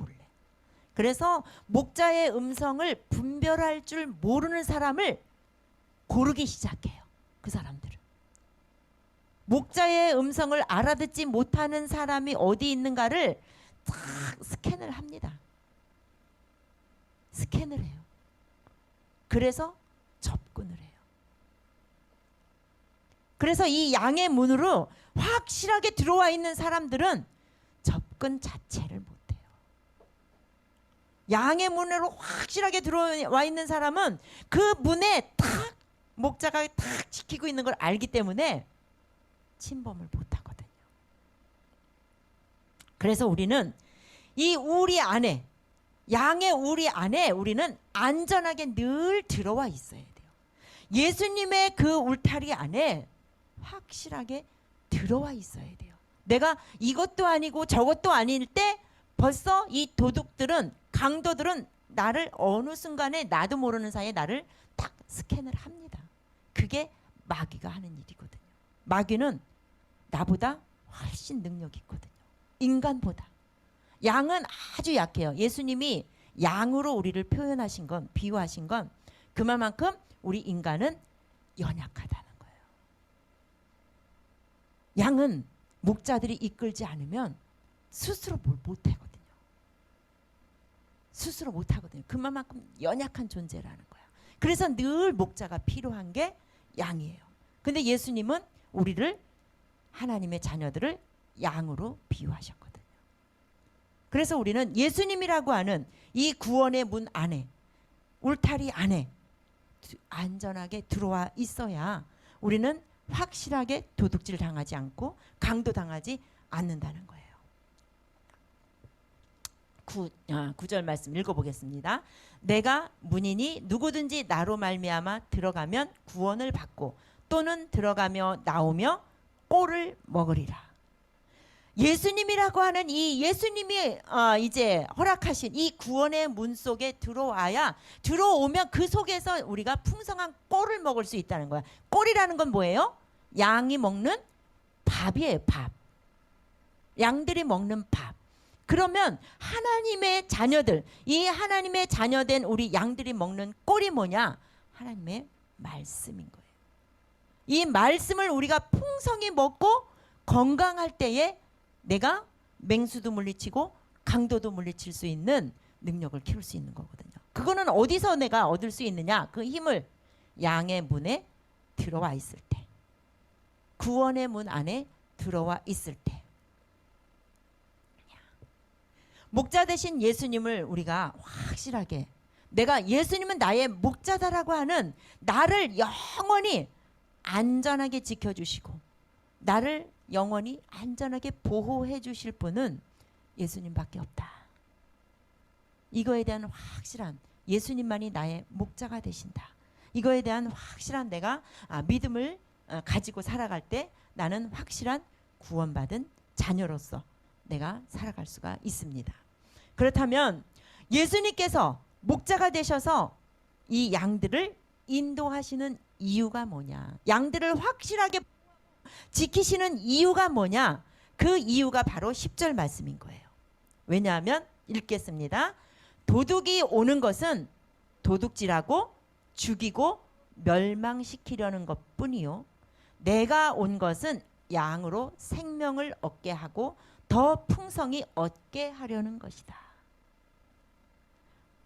그래서 목자의 음성을 분별할 줄 모르는 사람을 고르기 시작해요. 그 사람들은. 목자의 음성을 알아듣지 못하는 사람이 어디 있는가를 딱 스캔을 합니다. 스캔을 해요. 그래서 접근을 해요. 그래서 이 양의 문으로 확실하게 들어와 있는 사람들은 접근 자체를 못해요. 양의 문으로 확실하게 들어와 있는 사람은 그 문에 딱 목자가 딱 지키고 있는 걸 알기 때문에 침범을 못하거든요. 그래서 우리는 이 우리 안에, 양의 우리 안에 우리는 안전하게 늘 들어와 있어야 돼요. 예수님의 그 울타리 안에 확실하게 들어와 있어야 돼요. 내가 이것도 아니고 저것도 아닐 때 벌써 이 도둑들은, 강도들은 나를 어느 순간에 나도 모르는 사이에 나를 딱 스캔을 합니다. 그게 마귀가 하는 일이거든요. 마귀는 나보다 훨씬 능력이 있거든요. 인간보다. 양은 아주 약해요. 예수님이 양으로 우리를 표현하신 건, 비유하신 건 그만큼 우리 인간은 연약하다는 거예요. 양은 목자들이 이끌지 않으면 스스로 뭘 못하거든요. 스스로 못하거든요. 그만큼 연약한 존재라는 거야. 그래서 늘 목자가 필요한 게 양이에요. 근데 예수님은 우리를, 하나님의 자녀들을 양으로 비유하셨거든요. 그래서 우리는 예수님이라고 하는 이 구원의 문 안에, 울타리 안에 안전하게 들어와 있어야 우리는 확실하게 도둑질 당하지 않고 강도 당하지 않는다는 거예요. 9절 말씀 읽어보겠습니다. 내가 문이니 누구든지 나로 말미암아 들어가면 구원을 받고 또는 들어가며 나오며 꼴을 먹으리라. 예수님이라고 하는 이 예수님이 이제 허락하신 이 구원의 문 속에 들어오면 그 속에서 우리가 풍성한 꼴을 먹을 수 있다는 거야. 꼴이라는 건 뭐예요? 양이 먹는 밥이에요. 밥. 양들이 먹는 밥. 그러면 하나님의 자녀들, 이 하나님의 자녀된 우리 양들이 먹는 꼴이 뭐냐? 하나님의 말씀인 거예요. 이 말씀을 우리가 풍성히 먹고 건강할 때에 내가 맹수도 물리치고 강도도 물리칠 수 있는 능력을 키울 수 있는 거거든요. 그거는 어디서 내가 얻을 수 있느냐? 그 힘을 양의 문에 들어와 있을 때, 구원의 문 안에 들어와 있을 때. 목자 되신 예수님을 우리가 확실하게 내가 예수님은 나의 목자다라고 하는 나를 영원히 안전하게 지켜주시고 나를 영원히 안전하게 보호해 주실 분은 예수님밖에 없다. 이거에 대한 확실한 예수님만이 나의 목자가 되신다. 이거에 대한 확실한 내가 믿음을 가지고 살아갈 때 나는 확실한 구원받은 자녀로서 내가 살아갈 수가 있습니다. 그렇다면 예수님께서 목자가 되셔서 이 양들을 인도하시는 이유가 뭐냐? 양들을 확실하게 지키시는 이유가 뭐냐? 그 이유가 바로 10절 말씀인 거예요. 왜냐하면 읽겠습니다. 도둑이 오는 것은 도둑질하고 죽이고 멸망시키려는 것뿐이요 내가 온 것은 양으로 생명을 얻게 하고 더 풍성히 얻게 하려는 것이다.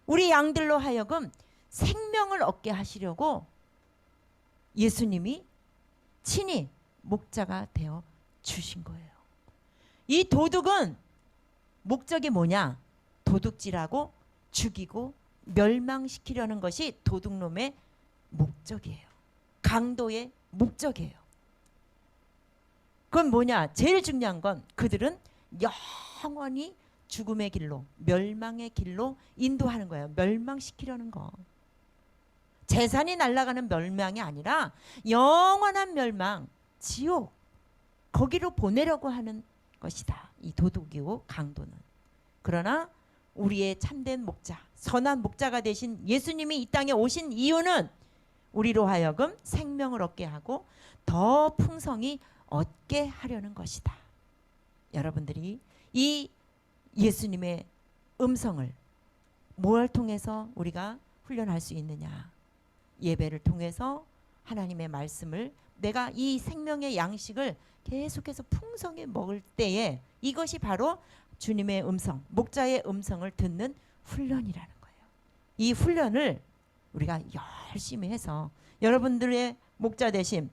우리 양들로 하여금 생명을 얻게 하시려고 예수님이 친히 목자가 되어 주신 거예요. 이 도둑은 목적이 뭐냐? 도둑질하고 죽이고 멸망시키려는 것이 도둑놈의 목적이에요. 강도의 목적이에요. 그건 뭐냐? 제일 중요한 건 그들은 영원히 죽음의 길로, 멸망의 길로 인도하는 거예요. 멸망시키려는 거. 재산이 날아가는 멸망이 아니라 영원한 멸망, 지옥, 거기로 보내려고 하는 것이다. 이 도둑이고 강도는. 그러나 우리의 참된 목자, 선한 목자가 되신 예수님이 이 땅에 오신 이유는 우리로 하여금 생명을 얻게 하고 더 풍성히 얻게 하려는 것이다. 여러분들이 이 예수님의 음성을 뭘 통해서 우리가 훈련할 수 있느냐? 예배를 통해서 하나님의 말씀을 내가 이 생명의 양식을 계속해서 풍성히 먹을 때에 이것이 바로 주님의 음성, 목자의 음성을 듣는 훈련이라는 거예요. 이 훈련을 우리가 열심히 해서 여러분들의 목자 되심,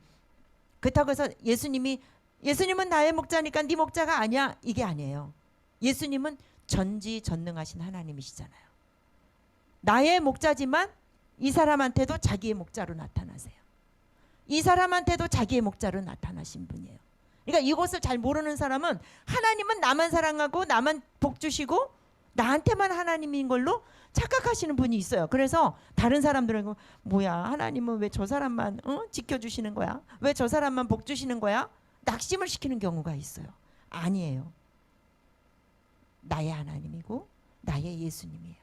그렇다고 해서 예수님은 나의 목자니까 네 목자가 아니야, 이게 아니에요. 예수님은 전지전능하신 하나님이시잖아요. 나의 목자지만 이 사람한테도 자기의 목자로 나타나세요. 이 사람한테도 자기의 목자로 나타나신 분이에요. 그러니까 이것을 잘 모르는 사람은 하나님은 나만 사랑하고 나만 복 주시고 나한테만 하나님인 걸로 착각하시는 분이 있어요. 그래서 다른 사람들은 뭐야, 하나님은 왜 저 사람만 지켜주시는 거야? 왜 저 사람만 복 주시는 거야? 낙심을 시키는 경우가 있어요. 아니에요. 나의 하나님이고 나의 예수님이에요.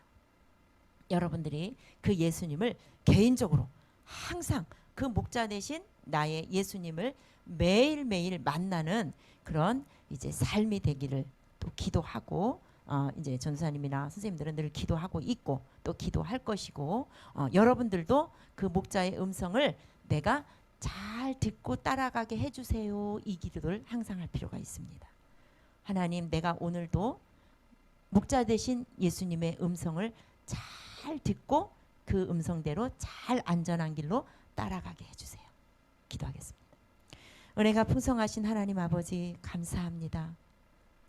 여러분들이 그 예수님을 개인적으로 항상 그 목자 되신 나의 예수님을 매일매일 만나는 그런 이제 삶이 되기를 또 기도하고 이제 전사님이나 선생님들은 늘 기도하고 있고 또 기도할 것이고 여러분들도 그 목자의 음성을 내가 잘 듣고 따라가게 해주세요. 이 기도를 항상 할 필요가 있습니다. 하나님, 내가 오늘도 목자 되신 예수님의 음성을 잘 듣고 그 음성대로 잘 안전한 길로 따라가게 해주세요. 기도하겠습니다. 은혜가 풍성하신 하나님 아버지, 감사합니다.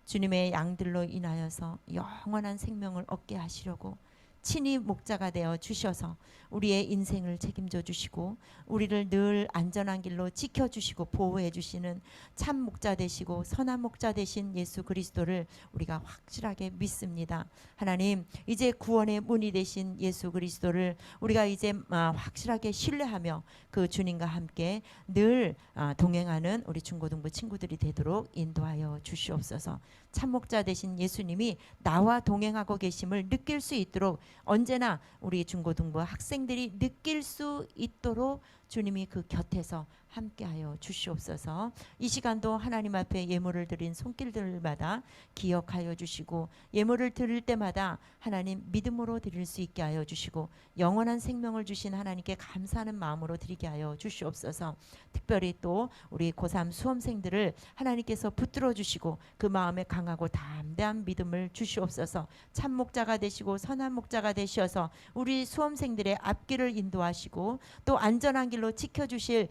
주님의 양들로 인하여서 영원한 생명을 얻게 하시려고 친히 목자가 되어 주셔서 우리의 인생을 책임져 주시고 우리를 늘 안전한 길로 지켜주시고 보호해 주시는 참 목자 되시고 선한 목자 되신 예수 그리스도를 우리가 확실하게 믿습니다. 하나님, 이제 구원의 문이 되신 예수 그리스도를 우리가 이제 확실하게 신뢰하며 그 주님과 함께 늘 동행하는 우리 중고등부 친구들이 되도록 인도하여 주시옵소서. 참 목자 되신 예수님이 나와 동행하고 계심을 느낄 수 있도록 언제나 우리 중고등부 학생들이 느낄 수 있도록 주님이 그 곁에서 함께하여 주시옵소서. 이 시간도 하나님 앞에 예물을 드린 손길들마다 기억하여 주시고 예물을 드릴 때마다 하나님 믿음으로 드릴 수 있게 하여 주시고 영원한 생명을 주신 하나님께 감사하는 마음으로 드리게 하여 주시옵소서. 특별히 또 우리 고3 수험생들을 하나님께서 붙들어 주시고 그 마음에 강하고 담대한 믿음을 주시옵소서. 참 목자가 되시고 선한 목자가 되셔서 우리 수험생들의 앞길을 인도하시고 또 안전한 길로 지켜주실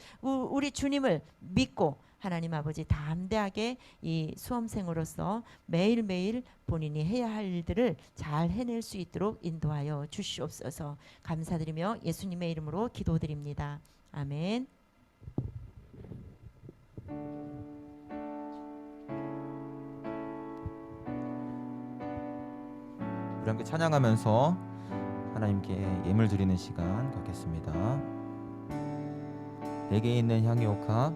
우리 주님을 믿고 하나님 아버지 담대하게 이 수험생으로서 매일매일 본인이 해야 할 일들을 잘 해낼 수 있도록 인도하여 주시옵소서. 감사드리며 예수님의 이름으로 기도드립니다. 아멘. 우리 함께 찬양하면서 하나님께 예물 드리는 시간 갖겠습니다. 내게 있는 향유옥합,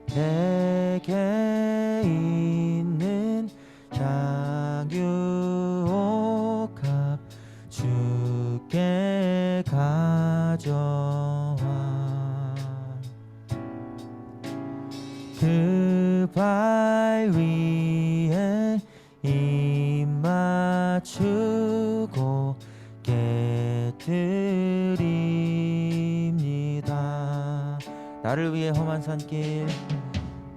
내게 있는 향유옥합 주께 가져와 그 발 위에 입 맞추고 깨드립니다. 나를 위해 험한 산길,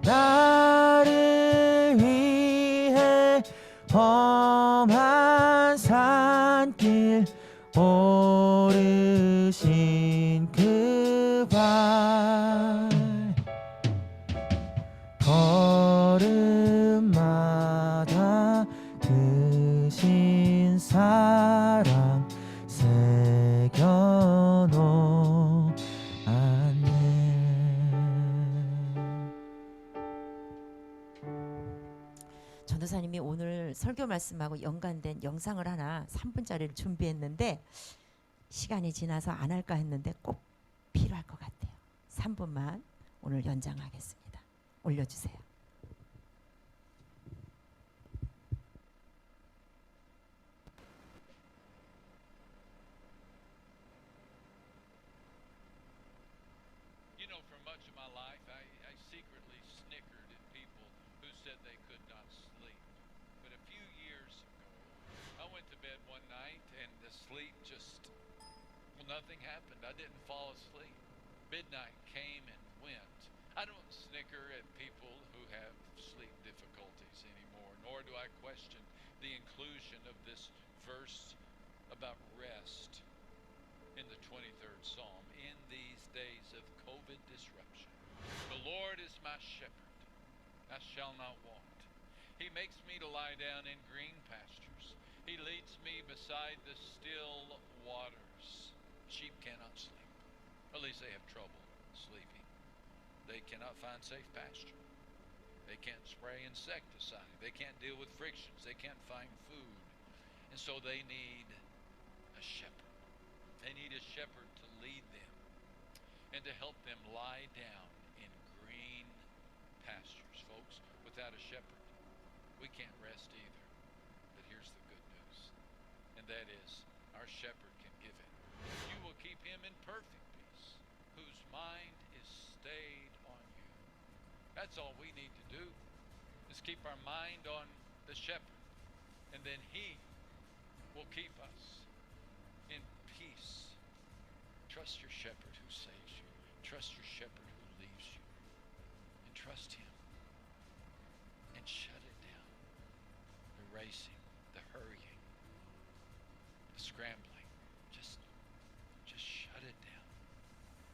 나를 위해 험한 산길 오르신 그 발 걸음마다 크신 사랑 새겨놓았네. 전도사님이 오늘 설교 말씀하고 연관된 영상을 하나 3분짜리를 준비했는데 시간이 지나서 안 할까 했는데 꼭 필요할 것 같아요. 3분만 오늘 연장하겠습니다. 올려주세요. You know, for much of my life, I secretly snickered at people who said they could not sleep. But a few years ago, I went to bed one night and the sleep just, well, nothing happened. I didn't fall asleep. Midnight came and went. I don't snicker at people who have sleep difficulties anymore, nor do I question the inclusion of this verse about rest in the 23rd Psalm in these days of COVID disruption. The Lord is my shepherd, I shall not want. He makes me to lie down in green pastures. He leads me beside the still waters. Sheep cannot sleep. At least they have trouble sleeping. They cannot find safe pasture. They can't spray insecticide. They can't deal with frictions. They can't find food. And so they need a shepherd. They need a shepherd to lead them and to help them lie down in green pastures. Folks, without a shepherd, we can't rest either. But here's the good news, and that is our shepherd can give it. You will keep him in perfect peace, whose mind is stayed on you. That's all we need to do, is keep our mind on the shepherd, and then he will keep us in peace. Trust your shepherd who saves you. Trust your shepherd who leaves you. And trust him. And shut it down. The racing, the hurrying, the scrambling. Just shut it down.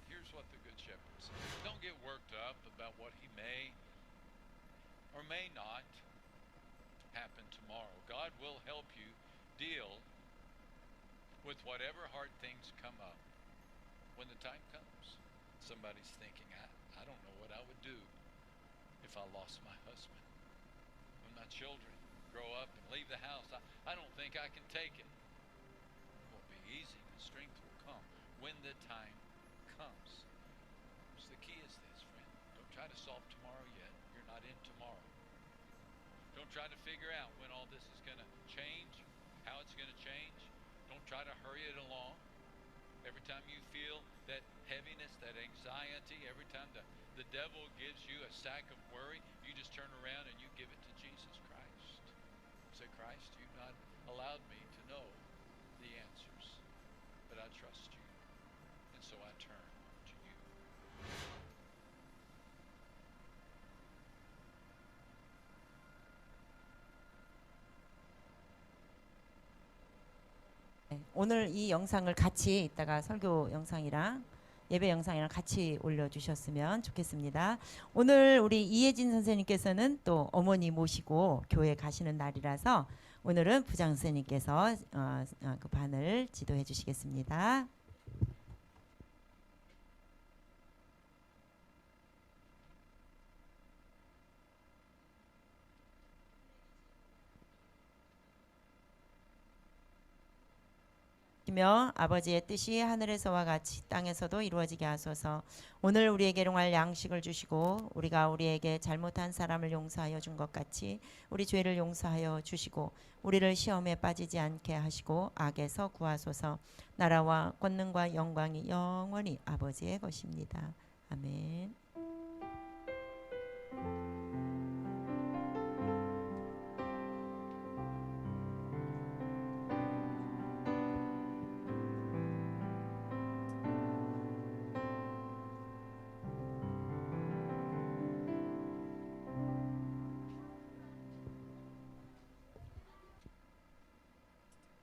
Here's what the good shepherd says. Don't get worked up about what he may or may not happen tomorrow. God will help you deal with whatever hard things come up when the time comes. Somebody's thinking, I don't know what I would do if I lost my husband. When my children grow up and leave the house, I don't think I can take it. It won't be easy, but strength will come when the time comes. So the key is this, friend. Don't try to solve tomorrow yet. You're not in tomorrow. Don't try to figure out when all this is going to change, how it's going to change. Don't try to hurry it along. Every time you feel that heaviness, that anxiety, every time the devil gives you a sack of worry, you just turn around and you give it to Jesus Christ. Say, Christ, you've not allowed me to know the answers, but I trust you. And so I turn to you. 오늘 이 영상을 같이 이따가 설교 영상이랑 예배 영상이랑 같이 올려주셨으면 좋겠습니다. 오늘 우리 이혜진 선생님께서는 또 어머니 모시고 교회 가시는 날이라서 오늘은 부장 선생님께서 그 반을 지도해 주시겠습니다. 며 아버지의 뜻이 하늘에서와 같이 땅에서도 이루어지게 하소서. 오늘 우리에게 일용할 양식을 주시고 우리가 우리에게 잘못한 사람을 용서하여 준 것 같이 우리 죄를 용서하여 주시고 우리를 시험에 빠지지 않게 하시고 악에서 구하소서. 나라와 권능과 영광이 영원히 아버지의 것입니다. 아멘.